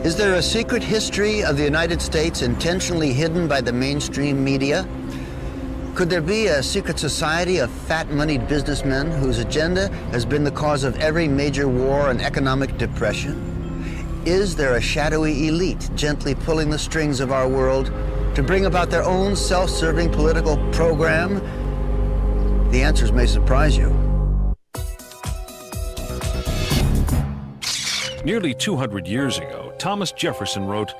Is there a secret history of the United States intentionally hidden by the mainstream media? Could there be a secret society of fat-moneyed businessmen whose agenda has been the cause of every major war and economic depression? Is there a shadowy elite gently pulling the strings of our world to bring about their own self-serving political program? The answers may surprise you. Nearly 200 years ago, Thomas Jefferson wrote,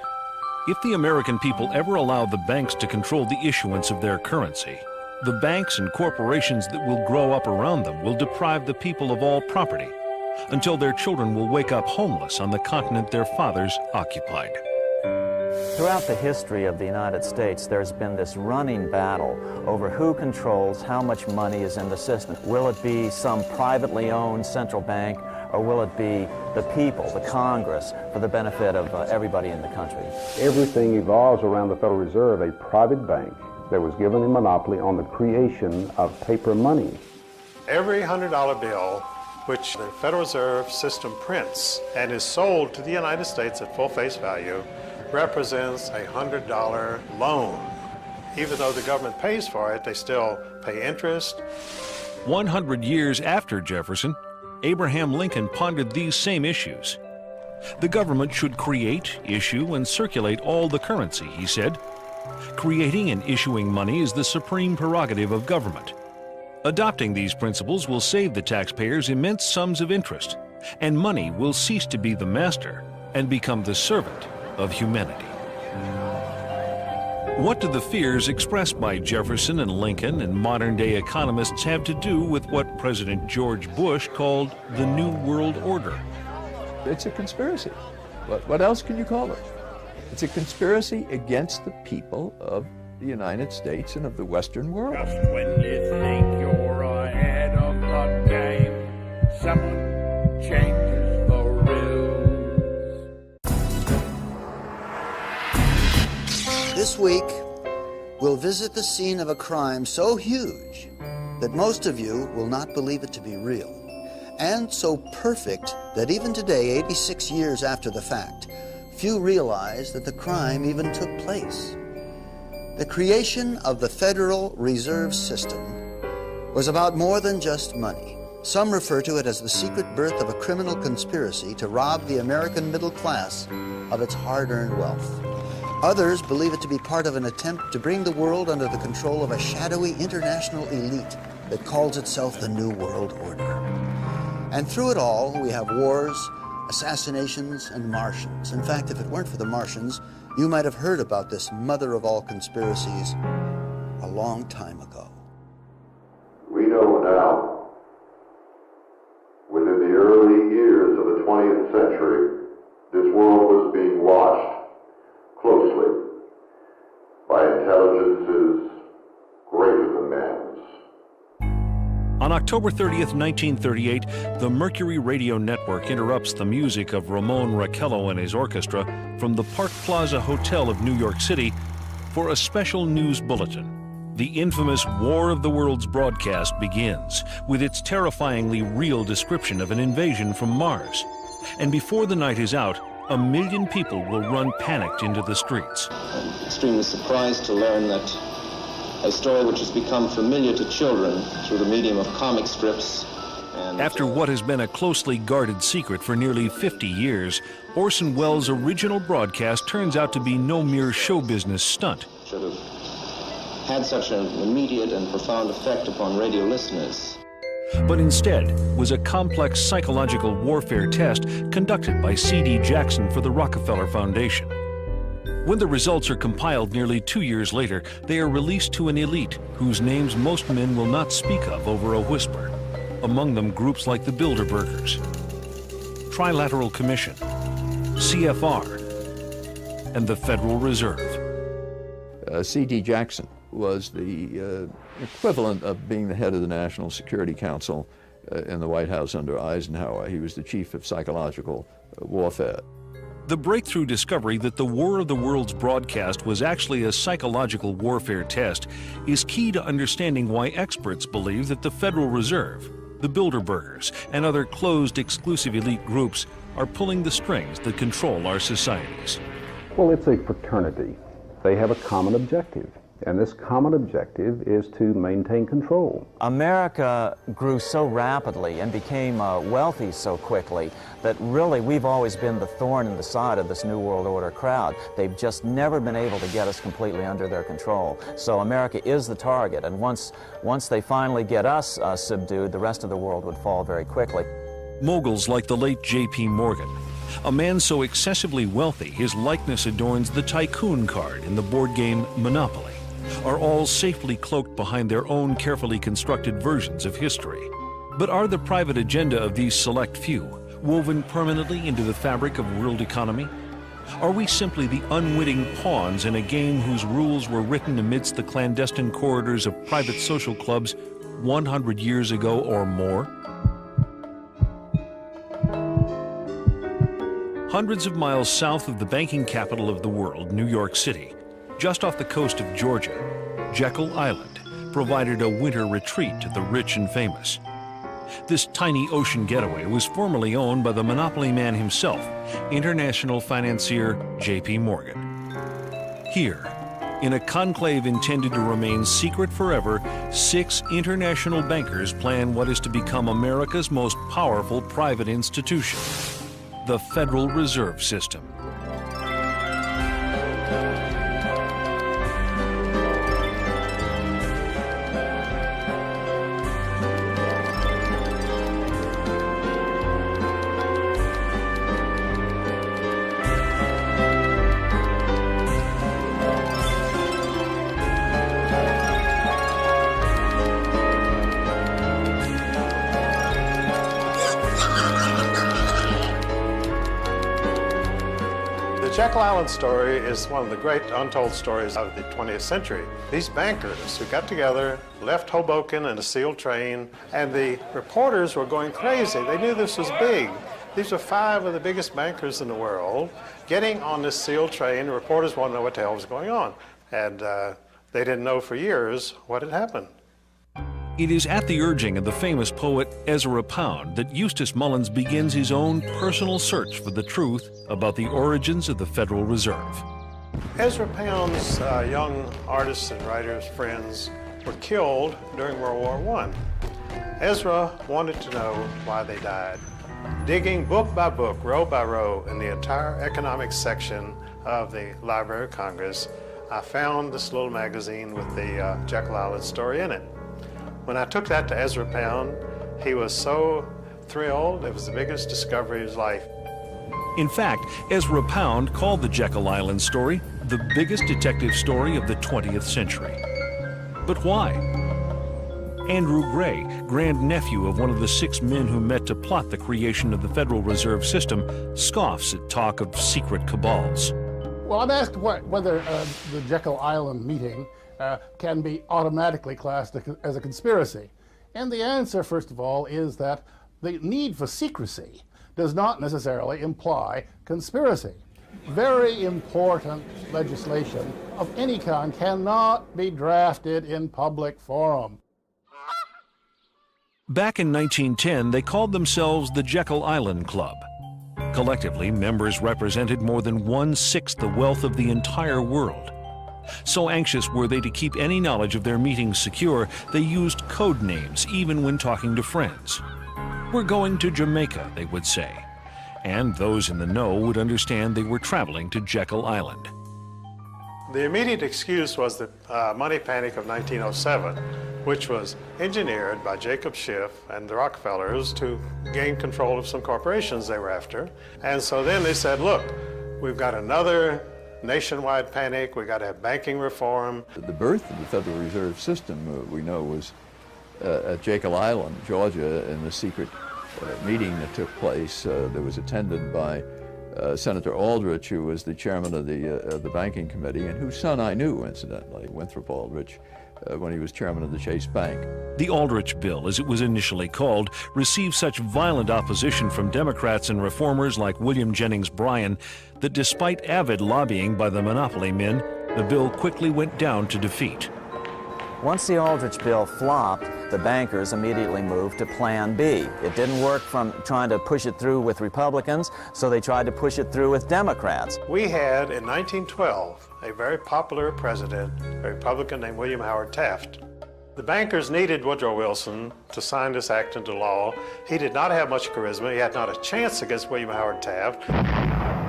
"If the American people ever allow the banks to control the issuance of their currency, the banks and corporations that will grow up around them will deprive the people of all property, until their children will wake up homeless on the continent their fathers occupied." Throughout the history of the United States, there's been this running battle over who controls how much money is in the system. Will it be some privately owned central bank, or will it be the people, the Congress, for the benefit of everybody in the country? Everything evolves around the Federal Reserve, a private bank that was given a monopoly on the creation of paper money. Every $100 bill which the Federal Reserve System prints and is sold to the United States at full face value represents a $100 loan. Even though the government pays for it, they still pay interest. 100 years after Jefferson, Abraham Lincoln pondered these same issues. The government should create, issue, and circulate all the currency, he said. Creating and issuing money is the supreme prerogative of government. Adopting these principles will save the taxpayers immense sums of interest, and money will cease to be the master and become the servant of humanity. What do the fears expressed by Jefferson and Lincoln and modern-day economists have to do with what President George Bush called the New World Order? It's a conspiracy. What else can you call it? It's a conspiracy against the people of the United States and of the Western world. Just when you think you're ahead of the game, someone changes the rules. This week, we'll visit the scene of a crime so huge that most of you will not believe it to be real, and so perfect that even today, 86 years after the fact, few realize that the crime even took place. The creation of the Federal Reserve System was about more than just money. Some refer to it as the secret birth of a criminal conspiracy to rob the American middle class of its hard-earned wealth. Others believe it to be part of an attempt to bring the world under the control of a shadowy international elite that calls itself the New World Order. And through it all, we have wars, assassinations, and Martians. In fact, if it weren't for the Martians, you might have heard about this mother of all conspiracies a long time ago. We know now, within the early years of the 20th century, this world was being watched closely by intelligences greater than man's. On October 30th, 1938, the Mercury Radio Network interrupts the music of Ramon Raquello and his orchestra from the Park Plaza Hotel of New York City for a special news bulletin. The infamous War of the Worlds broadcast begins with its terrifyingly real description of an invasion from Mars. And before the night is out, 1 million people will run panicked into the streets. I'm extremely surprised to learn that a story which has become familiar to children through the medium of comic strips. After what has been a closely guarded secret for nearly 50 years, Orson Welles' original broadcast turns out to be no mere show business stunt. Should have had such an immediate and profound effect upon radio listeners. But instead was a complex psychological warfare test conducted by C.D. Jackson for the Rockefeller Foundation. When the results are compiled nearly 2 years later, they are released to an elite whose names most men will not speak of over a whisper. Among them groups like the Bilderbergers, Trilateral Commission, CFR, and the Federal Reserve. C.D. Jackson was the equivalent of being the head of the National Security Council in the White House under Eisenhower. He was the chief of psychological warfare. The breakthrough discovery that the War of the Worlds broadcast was actually a psychological warfare test is key to understanding why experts believe that the Federal Reserve, the Bilderbergers, and other closed exclusive elite groups are pulling the strings that control our societies. Well, it's a fraternity. They have a common objective, and this common objective is to maintain control. America grew so rapidly and became wealthy so quickly that really we've always been the thorn in the side of this New World Order crowd. They've just never been able to get us completely under their control. So America is the target, and once they finally get us subdued, the rest of the world would fall very quickly. Moguls like the late J.P. Morgan, a man so excessively wealthy his likeness adorns the tycoon card in the board game Monopoly, are all safely cloaked behind their own carefully constructed versions of history. But are the private agenda of these select few woven permanently into the fabric of world economy? Are we simply the unwitting pawns in a game whose rules were written amidst the clandestine corridors of private social clubs 100 years ago or more? Hundreds of miles south of the banking capital of the world, New York City, just off the coast of Georgia, Jekyll Island provided a winter retreat to the rich and famous. This tiny ocean getaway was formerly owned by the monopoly man himself, international financier J.P. Morgan. Here, in a conclave intended to remain secret forever, 6 international bankers plan what is to become America's most powerful private institution, the Federal Reserve System. The Jekyll Island story is one of the great untold stories of the 20th century. These bankers who got together, left Hoboken in a sealed train, and the reporters were going crazy. They knew this was big. These were 5 of the biggest bankers in the world getting on this sealed train. The reporters wanted to know what the hell was going on. And they didn't know for years what had happened. It is at the urging of the famous poet Ezra Pound that Eustace Mullins begins his own personal search for the truth about the origins of the Federal Reserve. Ezra Pound's young artists and writers, friends, were killed during World War I. Ezra wanted to know why they died. Digging book by book, row by row, in the entire economics section of the Library of Congress, I found this little magazine with the Jekyll Island story in it. When I took that to Ezra Pound, he was so thrilled. It was the biggest discovery of his life. In fact, Ezra Pound called the Jekyll Island story the biggest detective story of the 20th century. But why? Andrew Gray, grandnephew of one of the 6 men who met to plot the creation of the Federal Reserve System, scoffs at talk of secret cabals. Well, I'm asked whether the Jekyll Island meeting can be automatically classed as a conspiracy. And the answer, first of all, is that the need for secrecy does not necessarily imply conspiracy. Very important legislation of any kind cannot be drafted in public forum. Back in 1910, they called themselves the Jekyll Island Club. Collectively, members represented more than 1/6 the wealth of the entire world. So anxious were they to keep any knowledge of their meetings secure, they used code names even when talking to friends. "We're going to Jamaica," they would say. And those in the know would understand they were traveling to Jekyll Island. The immediate excuse was the money panic of 1907, which was engineered by Jacob Schiff and the Rockefellers to gain control of some corporations they were after. And so then they said, look, we've got another nationwide panic, we've got to have banking reform. The birth of the Federal Reserve System, we know, was at Jekyll Island, Georgia, in the secret meeting that took place that was attended by Senator Aldrich, who was the chairman of the banking committee, and whose son I knew, incidentally, Winthrop Aldrich, when he was chairman of the Chase Bank. The Aldrich Bill, as it was initially called, received such violent opposition from Democrats and reformers like William Jennings Bryan that despite avid lobbying by the monopoly men, the bill quickly went down to defeat. Once the Aldrich bill flopped, the bankers immediately moved to Plan B. It didn't work from trying to push it through with Republicans, so they tried to push it through with Democrats. We had, in 1912, a very popular president, a Republican named William Howard Taft. The bankers needed Woodrow Wilson to sign this act into law. He did not have much charisma. He had not a chance against William Howard Taft.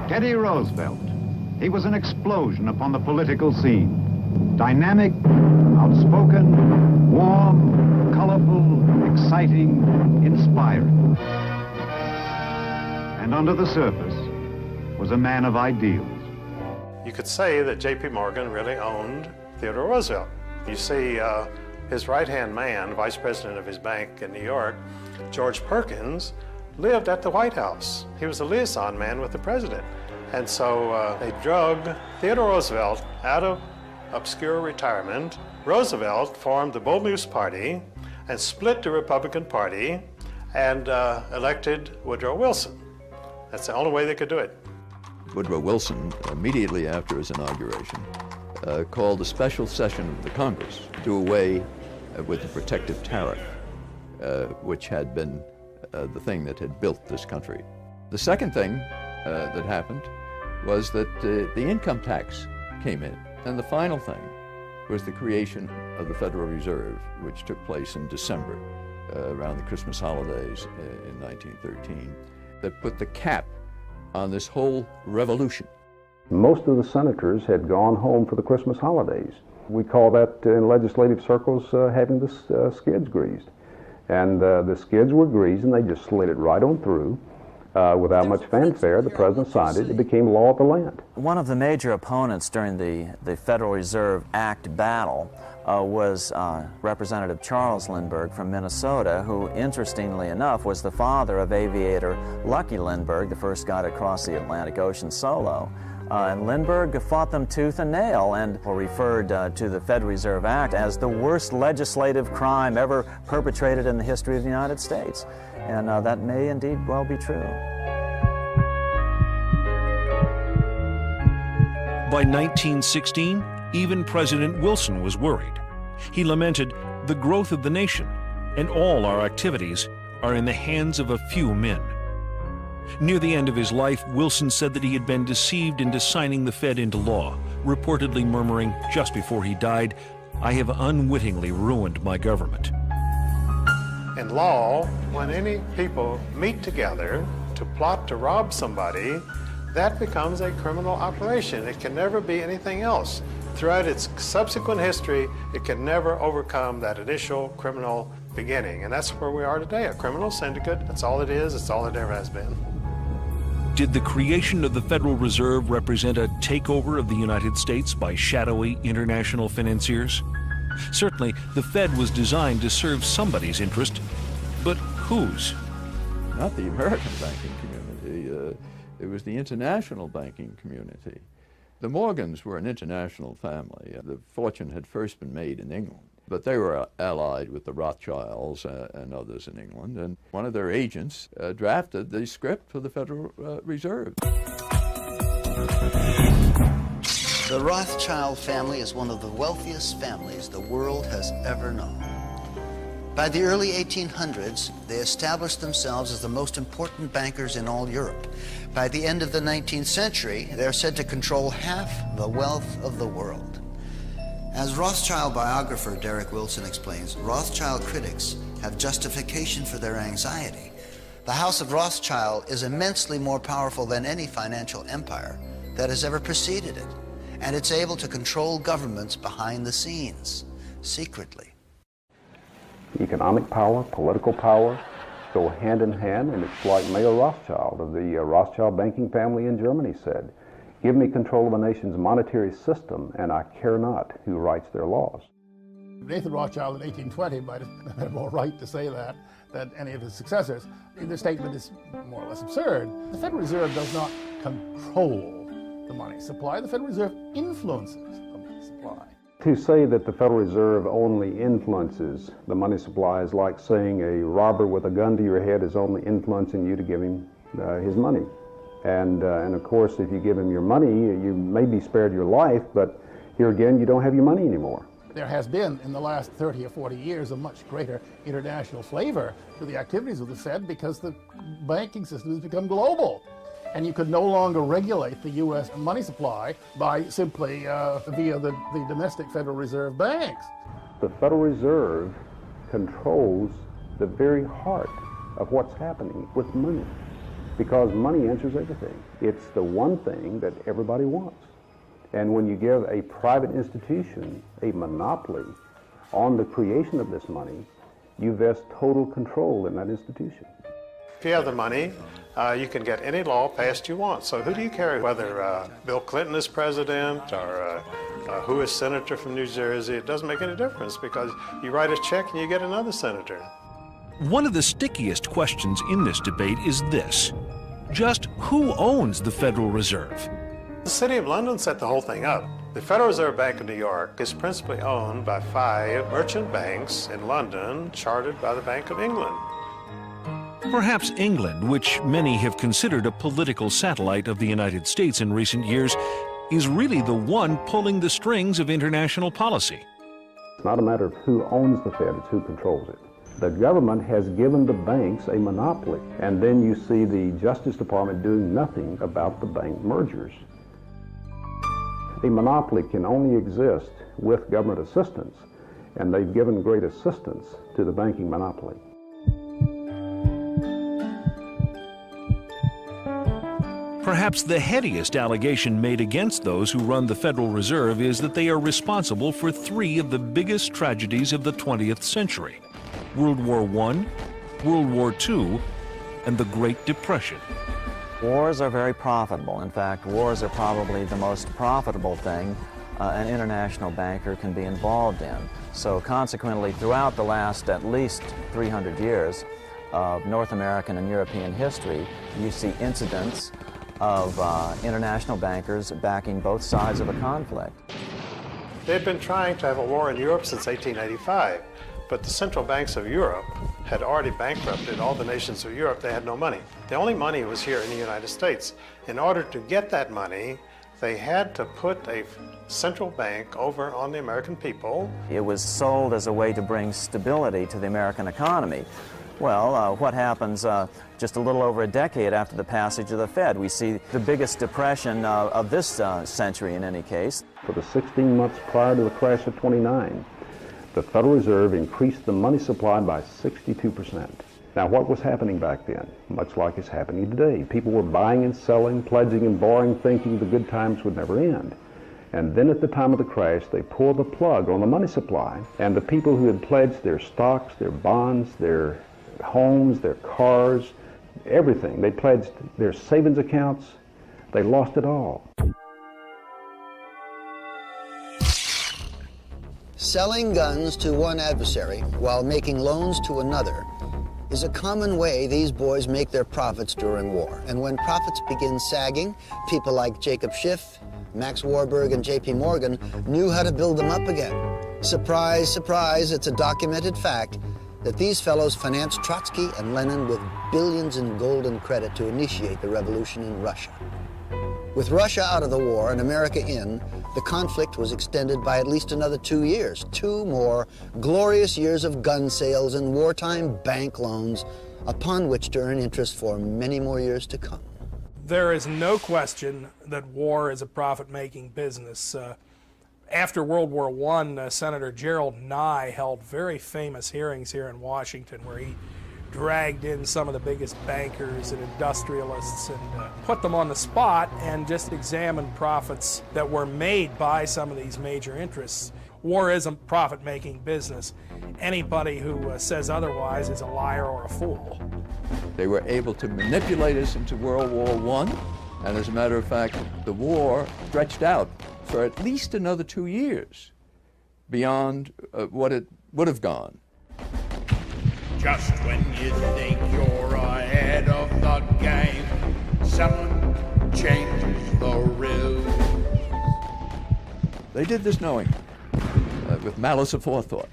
Teddy Roosevelt. He was an explosion upon the political scene. Dynamic, outspoken, warm, colorful, exciting, inspiring. And under the surface was a man of ideals. You could say that J.P. Morgan really owned Theodore Roosevelt. You see, his right-hand man, vice president of his bank in New York, George Perkins, lived at the White House. He was a liaison man with the president. And so they drug Theodore Roosevelt out of obscure retirement. Roosevelt formed the Bull Moose Party and split the Republican Party and elected Woodrow Wilson. That's the only way they could do it. Woodrow Wilson, immediately after his inauguration, called a special session of the Congress to do away with the protective tariff, which had been the thing that had built this country. The second thing that happened was that the income tax came in. And the final thing was the creation of the Federal Reserve, which took place in December, around the Christmas holidays in 1913, that put the cap on this whole revolution. Most of the senators had gone home for the Christmas holidays. We call that in legislative circles having the skids greased. And the skids were greased and they just slid it right on through. Without much fanfare, the president signed it. It became law of the land. One of the major opponents during the Federal Reserve Act battle was Representative Charles Lindbergh from Minnesota, who, interestingly enough, was the father of aviator Lucky Lindbergh, the first guy to cross the Atlantic Ocean solo. And Lindbergh fought them tooth and nail and referred to the Federal Reserve Act as the worst legislative crime ever perpetrated in the history of the United States. And that may indeed well be true. By 1916, even President Wilson was worried. He lamented, "The growth of the nation and all our activities are in the hands of a few men." Near the end of his life, Wilson said that he had been deceived into signing the Fed into law, reportedly murmuring just before he died, "I have unwittingly ruined my government." In law, when any people meet together to plot to rob somebody, that becomes a criminal operation. It can never be anything else. Throughout its subsequent history, it can never overcome that initial criminal beginning. And that's where we are today, a criminal syndicate. That's all it is. It's all it ever has been. Did the creation of the Federal Reserve represent a takeover of the United States by shadowy international financiers? Certainly, the Fed was designed to serve somebody's interest, but whose? Not the American banking community. It was the international banking community. The Morgans were an international family. The fortune had first been made in England, but they were allied with the Rothschilds and others in England, and one of their agents drafted the script for the Federal Reserve. The Rothschild family is one of the wealthiest families the world has ever known. By the early 1800s, they established themselves as the most important bankers in all Europe. By the end of the 19th century, they are said to control half the wealth of the world. As Rothschild biographer Derek Wilson explains, Rothschild critics have justification for their anxiety. The House of Rothschild is immensely more powerful than any financial empire that has ever preceded it, and it's able to control governments behind the scenes, secretly. Economic power, political power go hand in hand, and it's like Mayer Rothschild of the Rothschild banking family in Germany said, "Give me control of a nation's monetary system, and I care not who writes their laws." Nathan Rothschild in 1820 might have had more right to say that than any of his successors. The statement is more or less absurd. The Federal Reserve does not control the money supply. The Federal Reserve influences the money supply. To say that the Federal Reserve only influences the money supply is like saying a robber with a gun to your head is only influencing you to give him his money. And of course, if you give him your money, you may be spared your life, but here again, you don't have your money anymore. there has been, in the last 30 or 40 years, a much greater international flavor to the activities of the Fed because the banking system has become global. And you could no longer regulate the U.S. money supply by simply via the domestic Federal Reserve banks. The Federal Reserve controls the very heart of what's happening with money, because money answers everything. It's the one thing that everybody wants. And when you give a private institution a monopoly on the creation of this money, you vest total control in that institution. If you have the money, you can get any law passed you want. So who do you care whether Bill Clinton is president or who is senator from New Jersey? It doesn't make any difference because you write a check and you get another senator. One of the stickiest questions in this debate is this: just who owns the Federal Reserve? The City of London set the whole thing up. The Federal Reserve Bank of New York is principally owned by 5 merchant banks in London, chartered by the Bank of England. Perhaps England, which many have considered a political satellite of the United States in recent years, is really the one pulling the strings of international policy. It's not a matter of who owns the Fed, it's who controls it. The government has given the banks a monopoly, and then you see the Justice Department doing nothing about the bank mergers. A monopoly can only exist with government assistance, and they've given great assistance to the banking monopoly. Perhaps the headiest allegation made against those who run the Federal Reserve is that they are responsible for 3 of the biggest tragedies of the 20th century: World War I, World War II, and the Great Depression. Wars are very profitable. In fact, wars are probably the most profitable thing an international banker can be involved in. So consequently, throughout the last at least 300 years of North American and European history, you see incidents of international bankers backing both sides of a conflict. They'd been trying to have a war in Europe since 1885, but the central banks of Europe had already bankrupted all the nations of Europe. They had no money. The only money was here in the United States. In order to get that money, they had to put a central bank over on the American people. It was sold as a way to bring stability to the American economy. Well, what happens just a little over a decade after the passage of the Fed? We see the biggest depression of this century in any case. For the 16 months prior to the crash of '29, the Federal Reserve increased the money supply by 62%. Now, what was happening back then? Much like it's happening today. People were buying and selling, pledging and borrowing, thinking the good times would never end. And then at the time of the crash, they pulled the plug on the money supply, and the people who had pledged their stocks, their bonds, their homes, their cars, everything, they pledged their savings accounts, they lost it all. Selling guns to one adversary while making loans to another is a common way these boys make their profits during war. And when profits begin sagging, people like Jacob Schiff, Max Warburg, and J.P. Morgan knew how to build them up again. Surprise, surprise, it's a documented fact that these fellows financed Trotsky and Lenin with billions in golden credit to initiate the revolution in Russia. With Russia out of the war and America in, the conflict was extended by at least another 2 years. 2 more glorious years of gun sales and wartime bank loans, upon which to earn interest for many more years to come. There is no question that war is a profit-making business. After World War I, Senator Gerald Nye held very famous hearings here in Washington where he dragged in some of the biggest bankers and industrialists and put them on the spot and just examined profits that were made by some of these major interests. War is a profit-making business. Anybody who says otherwise is a liar or a fool. They were able to manipulate us into World War I, and as a matter of fact, the war stretched out for at least another 2 years beyond what it would have gone. Just when you think you're ahead of the game, someone changes the rules. They did this knowing, with malice aforethought,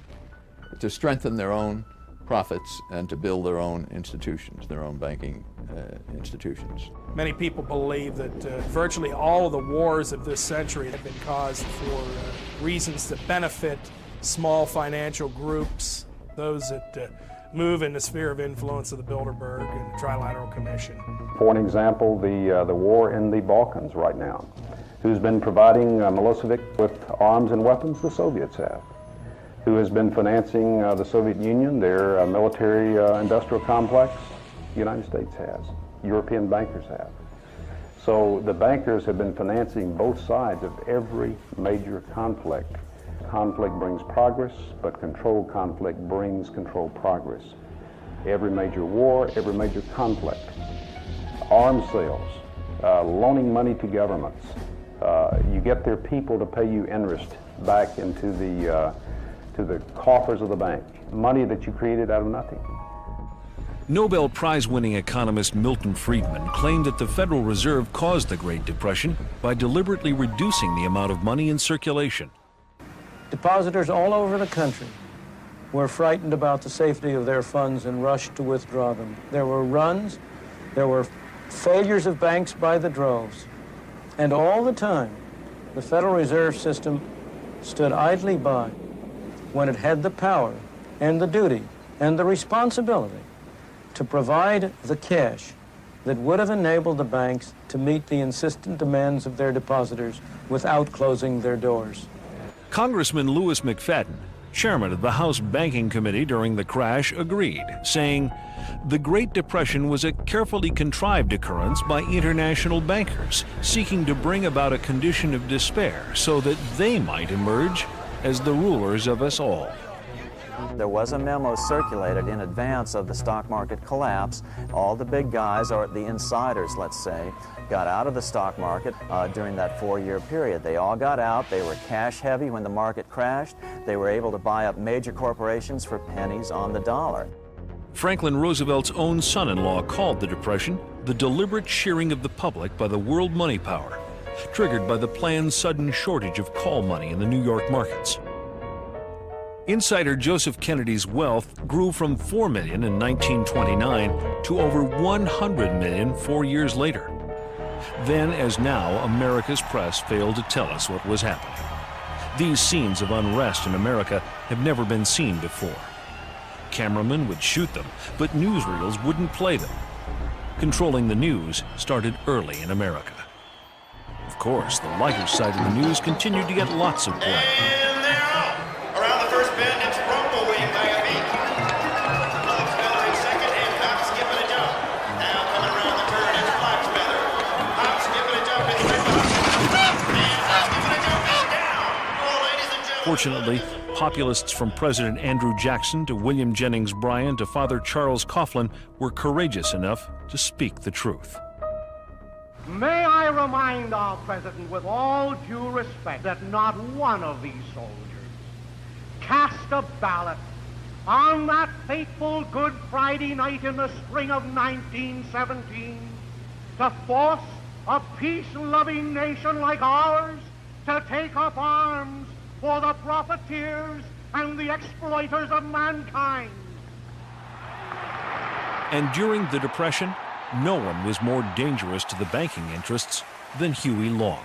to strengthen their own profits and to build their own institutions, their own banking institutions. Many people believe that virtually all of the wars of this century have been caused for reasons that benefit small financial groups, those that move in the sphere of influence of the Bilderberg and Trilateral Commission. For an example, the war in the Balkans right now. Who's been providing Milosevic with arms and weapons? The Soviets have. Who has been financing the Soviet Union, their military industrial complex? The United States has. European bankers have. So the bankers have been financing both sides of every major conflict. Conflict brings progress, but controlled conflict brings controlled progress. Every major war, every major conflict. Arms sales, loaning money to governments. You get their people to pay you interest back into the coffers of the bank. Money that you created out of nothing. Nobel Prize-winning economist Milton Friedman claimed that the Federal Reserve caused the Great Depression by deliberately reducing the amount of money in circulation. Depositors all over the country were frightened about the safety of their funds and rushed to withdraw them. There were runs, there were failures of banks by the droves, and all the time the Federal Reserve System stood idly by when it had the power and the duty and the responsibility to provide the cash that would have enabled the banks to meet the insistent demands of their depositors without closing their doors. Congressman Louis McFadden, chairman of the House Banking Committee during the crash, agreed, saying, "The Great Depression was a carefully contrived occurrence by international bankers seeking to bring about a condition of despair so that they might emerge as the rulers of us all." There was a memo circulated in advance of the stock market collapse. All the big guys, or the insiders, let's say, got out of the stock market during that 4-year period. They all got out. They were cash heavy when the market crashed. They were able to buy up major corporations for pennies on the dollar. Franklin Roosevelt's own son-in-law called the Depression the deliberate shearing of the public by the world money power, triggered by the planned sudden shortage of call money in the New York markets. Insider Joseph Kennedy's wealth grew from $4 million in 1929 to over $100 million 4 years later. Then, as now, America's press failed to tell us what was happening. These scenes of unrest in America have never been seen before. Cameramen would shoot them, but newsreels wouldn't play them. Controlling the news started early in America. Of course, the lighter side of the news continued to get lots of play. And they're out. Around the first bend, it's rumbling by a beat. Phillips Feather in second, and Hop skipping a jump. Now coming around the turn, it's Black Feather. Hop skipping a jump in second. And Hop skipping a jump is down. Oh, ladies and gentlemen. Fortunately, populists from President Andrew Jackson to William Jennings Bryan to Father Charles Coughlin were courageous enough to speak the truth. May I remind our President with all due respect that not one of these soldiers cast a ballot on that fateful Good Friday night in the spring of 1917 to force a peace-loving nation like ours to take up arms for the profiteers and the exploiters of mankind. And during the Depression, no one was more dangerous to the banking interests than Huey Long.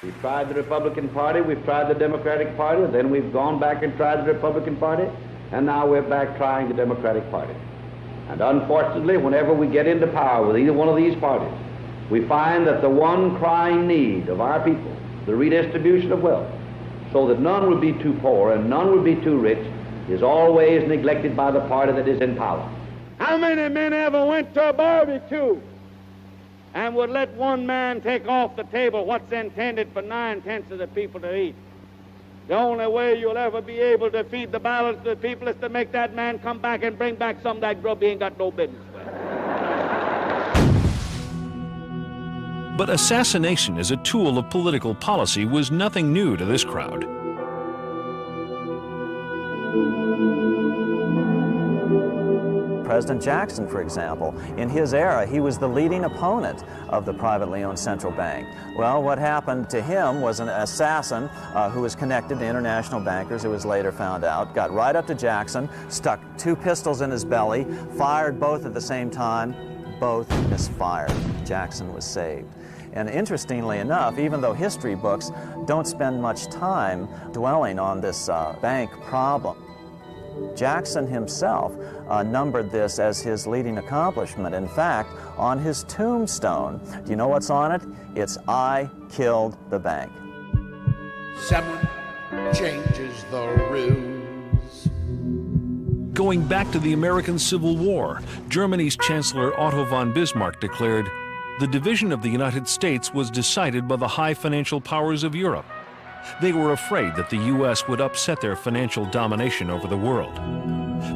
We've tried the Republican Party, we've tried the Democratic Party, then we've gone back and tried the Republican Party, and now we're back trying the Democratic Party. And unfortunately, whenever we get into power with either one of these parties, we find that the one crying need of our people, the redistribution of wealth, so that none will be too poor and none will be too rich, is always neglected by the party that is in power. How many men ever went to a barbecue and would let one man take off the table what's intended for 9/10 of the people to eat? The only way you'll ever be able to feed the balance of the people is to make that man come back and bring back some of that grub he ain't got no business with. But assassination as a tool of political policy was nothing new to this crowd. President Jackson, for example, in his era, he was the leading opponent of the privately owned central bank. Well, what happened to him was an assassin who was connected to international bankers, it was later found out, got right up to Jackson, stuck 2 pistols in his belly, fired both at the same time, both misfired. Jackson was saved. And interestingly enough, even though history books don't spend much time dwelling on this bank problem, Jackson himself numbered this as his leading accomplishment. In fact, on his tombstone, do you know what's on it? It's "I killed the bank." Someone changes the rules. Going back to the American Civil War, Germany's Chancellor Otto von Bismarck declared, "The division of the United States was decided by the high financial powers of Europe. They were afraid that the U.S. would upset their financial domination over the world.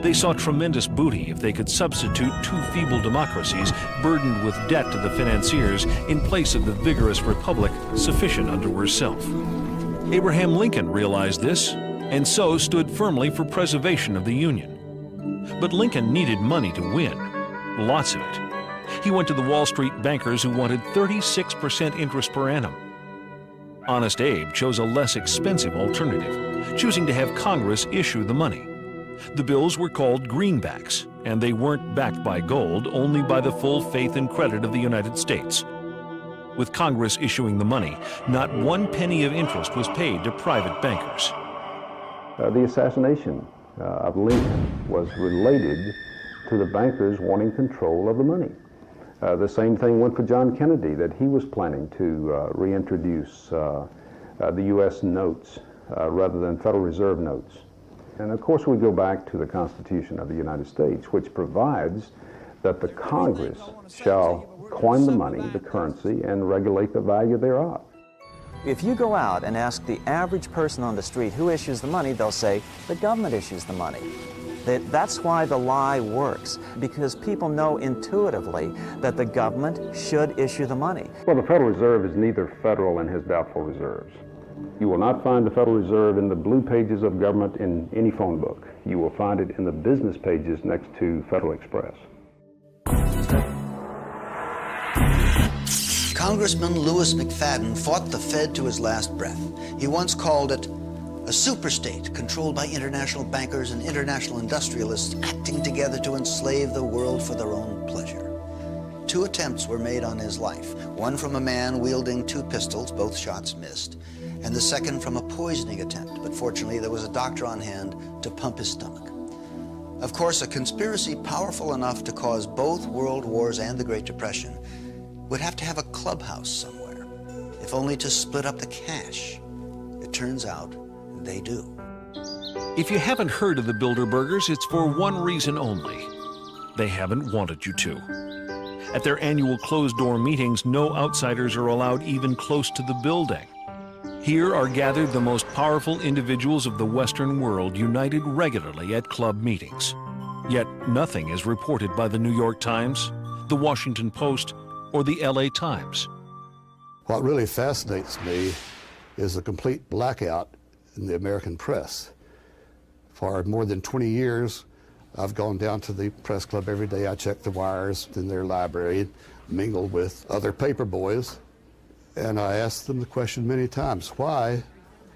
They saw tremendous booty if they could substitute two feeble democracies burdened with debt to the financiers in place of the vigorous republic sufficient unto herself." Abraham Lincoln realized this, and so stood firmly for preservation of the Union. But Lincoln needed money to win, lots of it. He went to the Wall Street bankers who wanted 36% interest per annum. Honest Abe chose a less expensive alternative, choosing to have Congress issue the money. The bills were called greenbacks, and they weren't backed by gold, only by the full faith and credit of the United States. With Congress issuing the money, not 1 penny of interest was paid to private bankers. The assassination of Lincoln was related to the bankers wanting control of the money. The same thing went for John Kennedy, that he was planning to reintroduce the U.S. notes rather than Federal Reserve notes. And of course we go back to the Constitution of the United States, which provides that the Congress shall coin the money, the currency, and regulate the value thereof. If you go out and ask the average person on the street who issues the money, they'll say the government issues the money. That's why the lie works, because people know intuitively that the government should issue the money. Well, the Federal Reserve is neither federal and has doubtful reserves. You will not find the Federal Reserve in the blue pages of government in any phone book. You will find it in the business pages next to Federal Express. Congressman Louis McFadden fought the Fed to his last breath. He once called it a superstate controlled by international bankers and international industrialists acting together to enslave the world for their own pleasure. 2 attempts were made on his life, one from a man wielding 2 pistols, both shots missed, and the second from a poisoning attempt, but fortunately there was a doctor on hand to pump his stomach. Of course, a conspiracy powerful enough to cause both world wars and the Great Depression would have to have a clubhouse somewhere, if only to split up the cash. It turns out they do. If you haven't heard of the Bilderbergers, it's for one reason only. They haven't wanted you to. At their annual closed-door meetings, no outsiders are allowed even close to the building. Here are gathered the most powerful individuals of the Western world, united regularly at club meetings. Yet nothing is reported by the New York Times, the Washington Post, or the LA Times. What really fascinates me is the complete blackout in the American press. For more than 20 years, I've gone down to the press club every day. I check the wires in their library, mingle with other paper boys, and I asked them the question many times, why,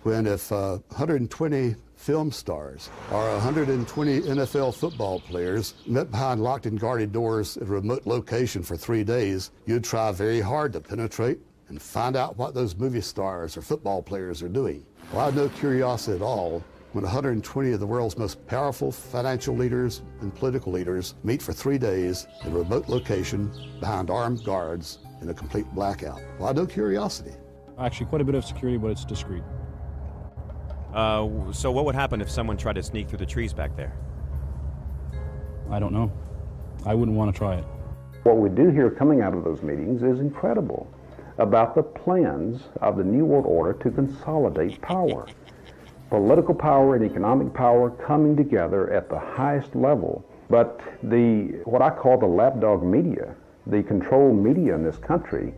when if 120 film stars or 120 NFL football players met behind locked and guarded doors at a remote location for 3 days, you'd try very hard to penetrate and find out what those movie stars or football players are doing. Well, I had no curiosity at all when 120 of the world's most powerful financial leaders and political leaders meet for 3 days in a remote location behind armed guards in a complete blackout. Well, I had no curiosity. Actually, quite a bit of security, but it's discreet. So what would happen if someone tried to sneak through the trees back there? I don't know. I wouldn't want to try it. What we do hear coming out of those meetings is incredible about the plans of the New World Order to consolidate power. Political power and economic power coming together at the highest level. But what I call the lapdog media, the control media in this country,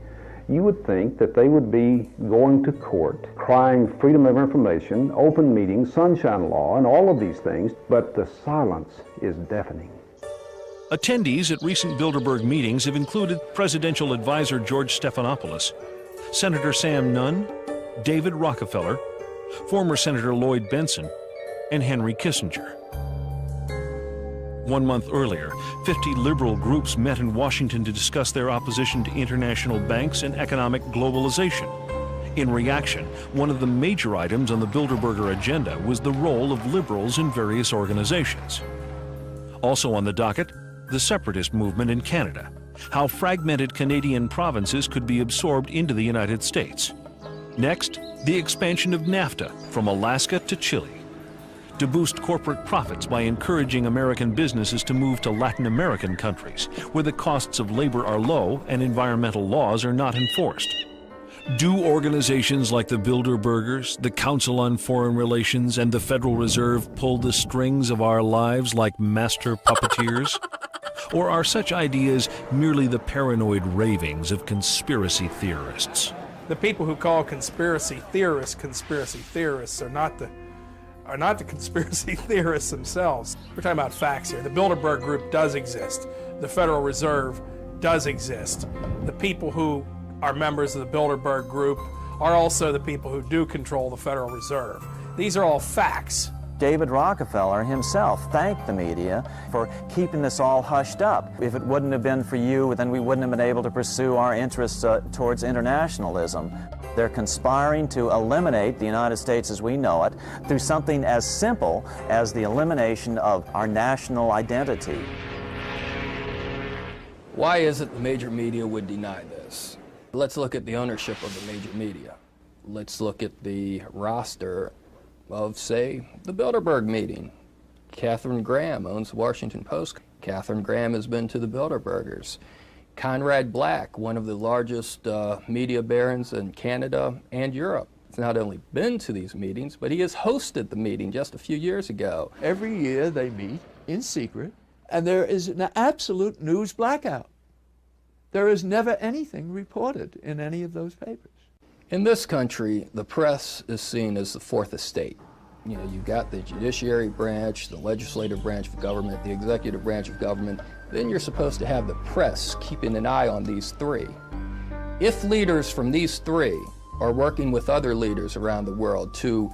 you would think that they would be going to court, crying freedom of information, open meetings, sunshine law, and all of these things, but the silence is deafening. Attendees at recent Bilderberg meetings have included Presidential Advisor George Stephanopoulos, Senator Sam Nunn, David Rockefeller, former Senator Lloyd Bentsen, and Henry Kissinger. 1 month earlier, 50 liberal groups met in Washington to discuss their opposition to international banks and economic globalization. In reaction, one of the major items on the Bilderberger agenda was the role of liberals in various organizations. Also on the docket, the separatist movement in Canada, how fragmented Canadian provinces could be absorbed into the United States. Next, the expansion of NAFTA from Alaska to Chile, to boost corporate profits by encouraging American businesses to move to Latin American countries, where the costs of labor are low and environmental laws are not enforced. Do organizations like the Bilderbergers, the Council on Foreign Relations, and the Federal Reserve pull the strings of our lives like master puppeteers? Or are such ideas merely the paranoid ravings of conspiracy theorists? The people who call conspiracy theorists are not the conspiracy theorists themselves. We're talking about facts here. The Bilderberg Group does exist. The Federal Reserve does exist. The people who are members of the Bilderberg Group are also the people who do control the Federal Reserve. These are all facts. David Rockefeller himself thanked the media for keeping this all hushed up. If it wouldn't have been for you, then we wouldn't have been able to pursue our interests towards internationalism. They're conspiring to eliminate the United States as we know it through something as simple as the elimination of our national identity. Why is it the major media would deny this? Let's look at the ownership of the major media. Let's look at the roster of, say, the Bilderberg meeting. Katharine Graham owns the Washington Post. Katharine Graham has been to the Bilderbergers. Conrad Black, one of the largest media barons in Canada and Europe, has not only been to these meetings, but he has hosted the meeting just a few years ago. Every year they meet in secret, and there is an absolute news blackout. There is never anything reported in any of those papers. In this country, the press is seen as the fourth estate. You know, you've got the judiciary branch, the legislative branch of government, the executive branch of government. Then you're supposed to have the press keeping an eye on these three. If leaders from these three are working with other leaders around the world to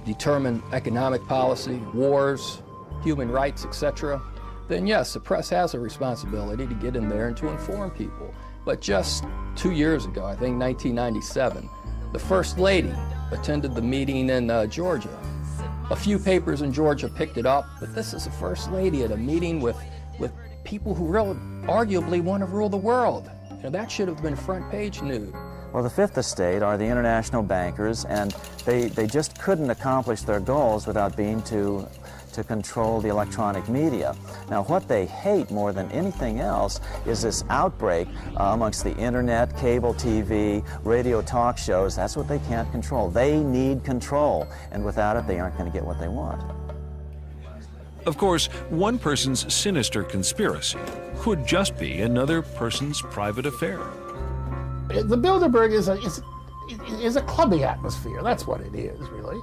determine economic policy, wars, human rights, etc., then yes, the press has a responsibility to get in there and to inform people. But just 2 years ago, I think 1997, the First Lady attended the meeting in Georgia. A few papers in Georgia picked it up, but this is the First Lady at a meeting with people who really arguably want to rule the world. You know, that should have been front page news. Well, the fifth estate are the international bankers, and they just couldn't accomplish their goals without being to control the electronic media. Now, what they hate more than anything else is this outbreak amongst the internet, cable TV, radio talk shows. That's what they can't control. They need control, and without it, they aren't going to get what they want. Of course, one person's sinister conspiracy could just be another person's private affair. The Bilderberg is a clubby atmosphere. That's what it is, really.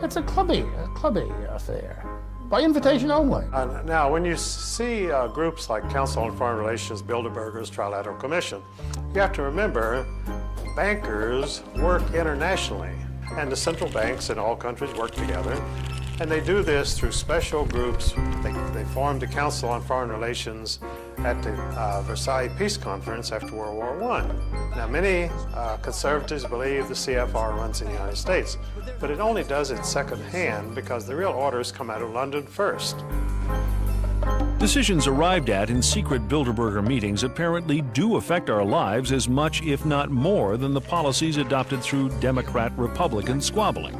It's a clubby affair. By invitation only. Now, when you see groups like Council on Foreign Relations, Bilderbergers, Trilateral Commission, you have to remember bankers work internationally, and the central banks in all countries work together, and they do this through special groups. They formed the Council on Foreign Relations at the Versailles Peace Conference after World War I. Now, many conservatives believe the CFR runs in the United States, but it only does it secondhand because the real orders come out of London first. Decisions arrived at in secret Bilderberger meetings apparently do affect our lives as much, if not more, than the policies adopted through Democrat-Republican squabbling.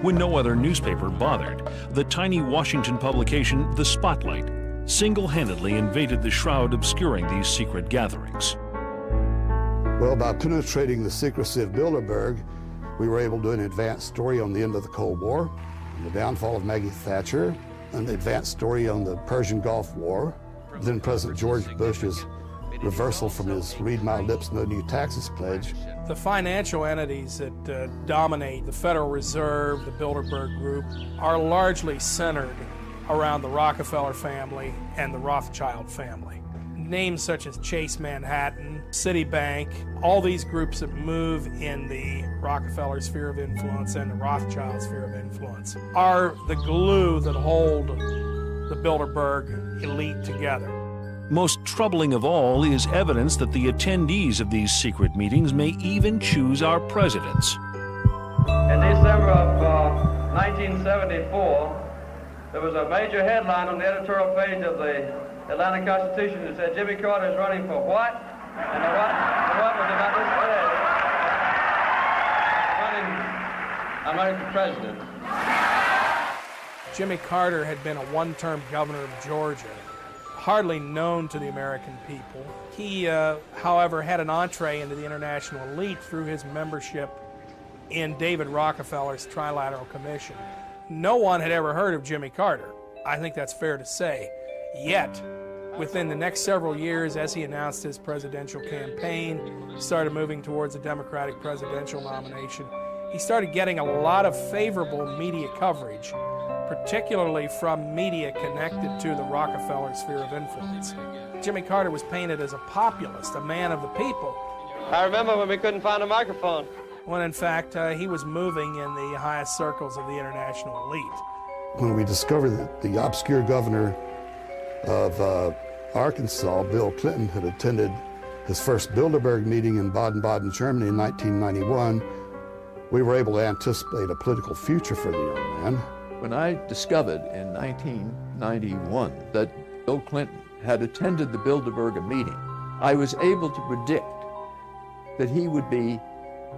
When no other newspaper bothered, the tiny Washington publication, The Spotlight, single-handedly invaded the shroud obscuring these secret gatherings. Well, by penetrating the secrecy of Bilderberg, we were able to do an advanced story on the end of the Cold War, the downfall of Maggie Thatcher, an advanced story on the Persian Gulf War, then President George Bush's reversal from his read my lips, no new taxes pledge. The financial entities that dominate the Federal Reserve, the Bilderberg Group, are largely centered around the Rockefeller family and the Rothschild family. Names such as Chase Manhattan, Citibank, all these groups that move in the Rockefeller sphere of influence and the Rothschild sphere of influence are the glue that hold the Bilderberg elite together. Most troubling of all is evidence that the attendees of these secret meetings may even choose our presidents. In December of 1974, there was a major headline on the editorial page of the Atlanta Constitution that said Jimmy Carter is running for what? And the what was about this I'm running for president. Jimmy Carter had been a one-term governor of Georgia, hardly known to the American people. He, however, had an entree into the international elite through his membership in David Rockefeller's Trilateral Commission. No one had ever heard of Jimmy Carter. I think that's fair to say. Yet, within the next several years, as he announced his presidential campaign, started moving towards a Democratic presidential nomination, he started getting a lot of favorable media coverage, particularly from media connected to the Rockefeller sphere of influence. Jimmy Carter was painted as a populist, a man of the people. I remember when we couldn't find a microphone. When in fact, he was moving in the highest circles of the international elite. When we discovered that the obscure governor of Arkansas, Bill Clinton, had attended his first Bilderberg meeting in Baden-Baden, Germany in 1991, we were able to anticipate a political future for the young man. When I discovered in 1991 that Bill Clinton had attended the Bilderberg meeting, I was able to predict that he would be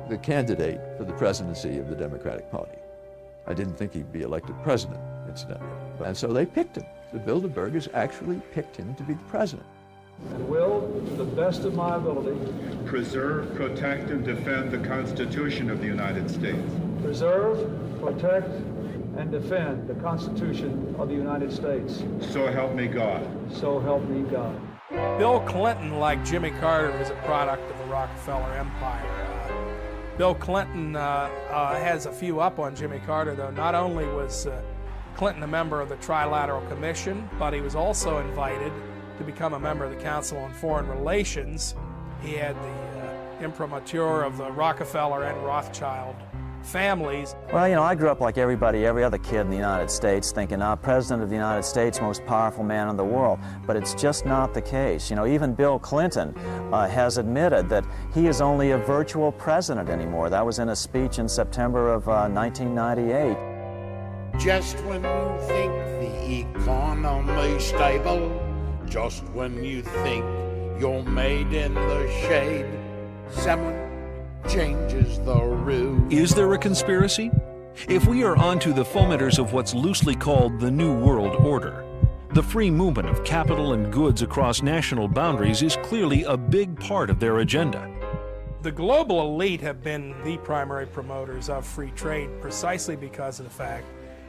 the candidate for the presidency of the Democratic Party. I didn't think he'd be elected president, incidentally. And so they picked him. The Bilderbergers actually picked him to be the president. And will, to the best of my ability, preserve, protect, and defend the Constitution of the United States. preserve, protect, and defend the Constitution of the United States. So help me God. So help me God. Bill Clinton, like Jimmy Carter, is a product of the Rockefeller empire. Bill Clinton has a few up on Jimmy Carter, though. Not only was Clinton a member of the Trilateral Commission, but he was also invited to become a member of the Council on Foreign Relations. He had the imprimatur of the Rockefeller and Rothschild families. Well, you know, I grew up like everybody, every other kid in the United States, thinking, President of the United States, most powerful man in the world. But it's just not the case. You know, even Bill Clinton has admitted that he is only a virtual president anymore. That was in a speech in September of 1998. Just when you think the economy's stable, just when you think you're made in the shade, someone changes the rules. Is there a conspiracy? If we are onto the fomenters of what's loosely called the New World Order, the free movement of capital and goods across national boundaries is clearly a big part of their agenda. The global elite have been the primary promoters of free trade precisely because of the fact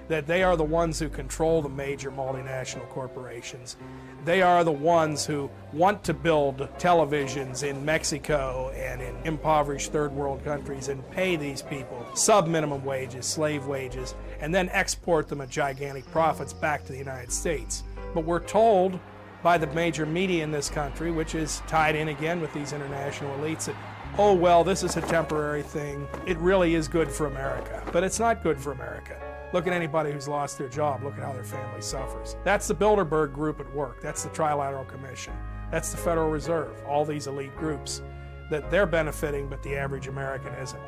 that they are the ones who control the major multinational corporations. They are the ones who want to build televisions in Mexico and in impoverished third world countries and pay these people sub-minimum wages, slave wages, and then export them at gigantic profits back to the United States. But we're told by the major media in this country, which is tied in again with these international elites, that, oh well, this is a temporary thing. It really is good for America. But it's not good for America. Look at anybody who's lost their job. Look at how their family suffers. That's the Bilderberg group at work. That's the Trilateral Commission. That's the Federal Reserve. All these elite groups that they're benefiting, but the average American isn't.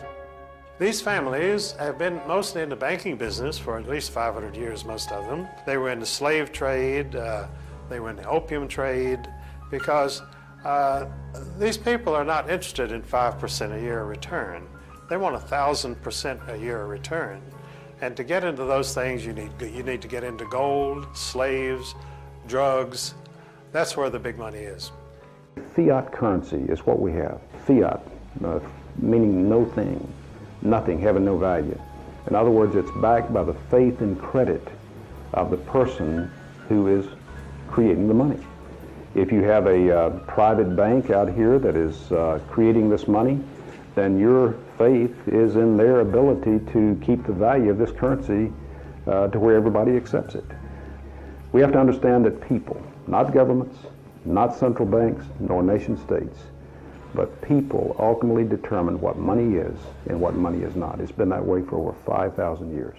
These families have been mostly in the banking business for at least 500 years, most of them. They were in the slave trade, they were in the opium trade, because these people are not interested in 5% a year return. They want 1,000% a year return. And to get into those things, you need to get into gold, slaves, drugs. That's where the big money is. Fiat currency is what we have. Fiat, meaning no thing, nothing, having no value. In other words, it's backed by the faith and credit of the person who is creating the money. If you have a private bank out here that is creating this money, then your faith is in their ability to keep the value of this currency to where everybody accepts it. We have to understand that people, not governments, not central banks, nor nation states, but people ultimately determine what money is and what money is not. It's been that way for over 5,000 years.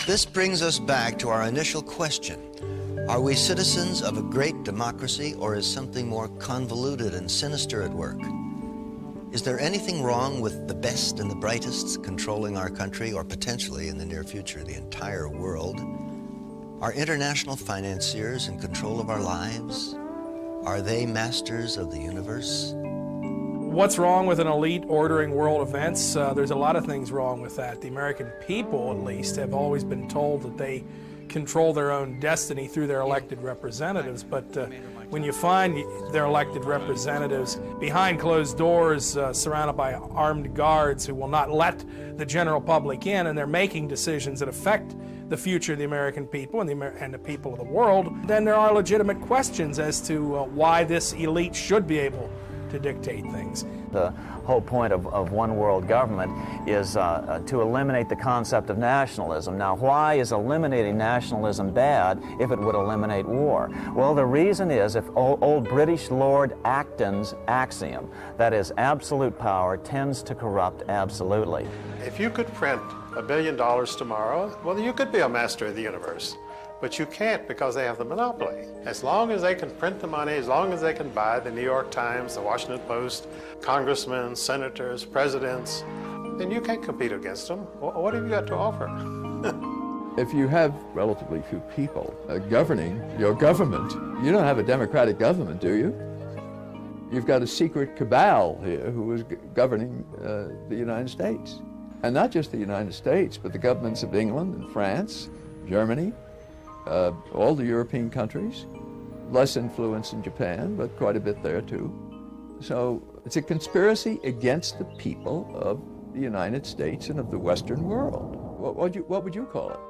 This brings us back to our initial question. Are we citizens of a great democracy, or is something more convoluted and sinister at work? Is there anything wrong with the best and the brightest controlling our country, or potentially in the near future the entire world? Are international financiers in control of our lives? Are they masters of the universe? What's wrong with an elite ordering world events? There's a lot of things wrong with that. The American people, at least, have always been told that they control their own destiny through their elected representatives, but when you find their elected representatives behind closed doors, surrounded by armed guards who will not let the general public in, and they're making decisions that affect the future of the American people and the people of the world, then there are legitimate questions as to why this elite should be able to dictate things. The whole point of one world government is to eliminate the concept of nationalism. Now, why is eliminating nationalism bad if it would eliminate war? Well, the reason is, if old British Lord Acton's axiom, that is, absolute power tends to corrupt absolutely. If you could print $1 billion tomorrow, well, you could be a master of the universe. But you can't, because they have the monopoly. As long as they can print the money, as long as they can buy the New York Times, the Washington Post, congressmen, senators, presidents, then you can't compete against them. What have you got to offer? If you have relatively few people governing your government, you don't have a democratic government, do you? You've got a secret cabal here who is governing the United States. And not just the United States, but the governments of England and France, Germany, all the European countries, less influence in Japan, but quite a bit there too. So it's a conspiracy against the people of the United States and of the Western world. What would you call it?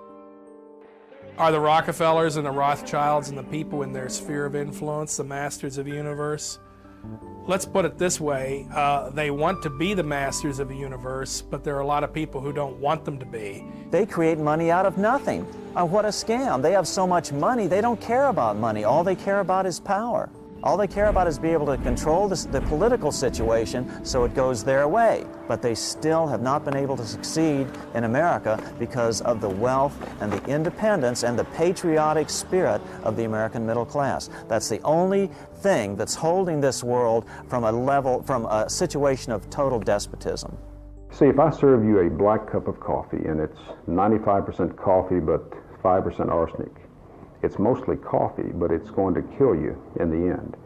Are the Rockefellers and the Rothschilds and the people in their sphere of influence the masters of the universe? Let's put it this way, they want to be the masters of the universe, but there are a lot of people who don't want them to be. They create money out of nothing. What a scam. They have so much money, they don't care about money. All they care about is power. All they care about is being able to control the political situation so it goes their way. But they still have not been able to succeed in America because of the wealth and the independence and the patriotic spirit of the American middle class. That's the only thing that's holding this world from a situation of total despotism. See, if I serve you a black cup of coffee and it's 95% coffee but 5% arsenic, it's mostly coffee, but it's going to kill you in the end.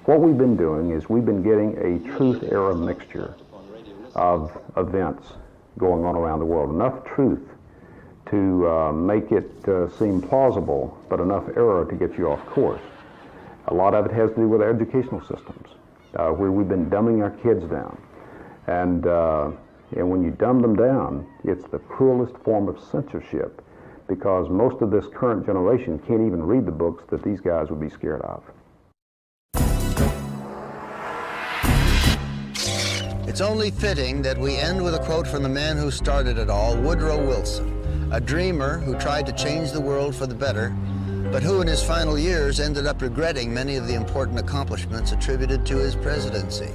What we've been doing is we've been getting a truth-error mixture of events going on around the world. Enough truth to make it seem plausible, but enough error to get you off course. A lot of it has to do with our educational systems, where we've been dumbing our kids down. And when you dumb them down, it's the cruelest form of censorship, because most of this current generation can't even read the books that these guys would be scared of. It's only fitting that we end with a quote from the man who started it all, Woodrow Wilson, a dreamer who tried to change the world for the better, but who in his final years ended up regretting many of the important accomplishments attributed to his presidency.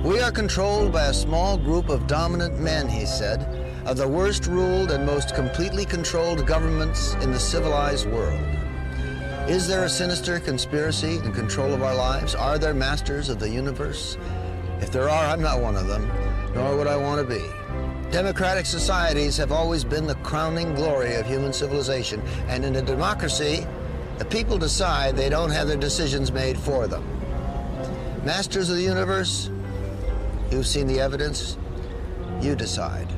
We are controlled by a small group of dominant men, he said, of the worst ruled and most completely controlled governments in the civilized world. Is there a sinister conspiracy in control of our lives? Are there masters of the universe? If there are, I'm not one of them, nor would I want to be. Democratic societies have always been the crowning glory of human civilization, and in a democracy, the people decide, they don't have their decisions made for them. Masters of the universe, you've seen the evidence, you decide.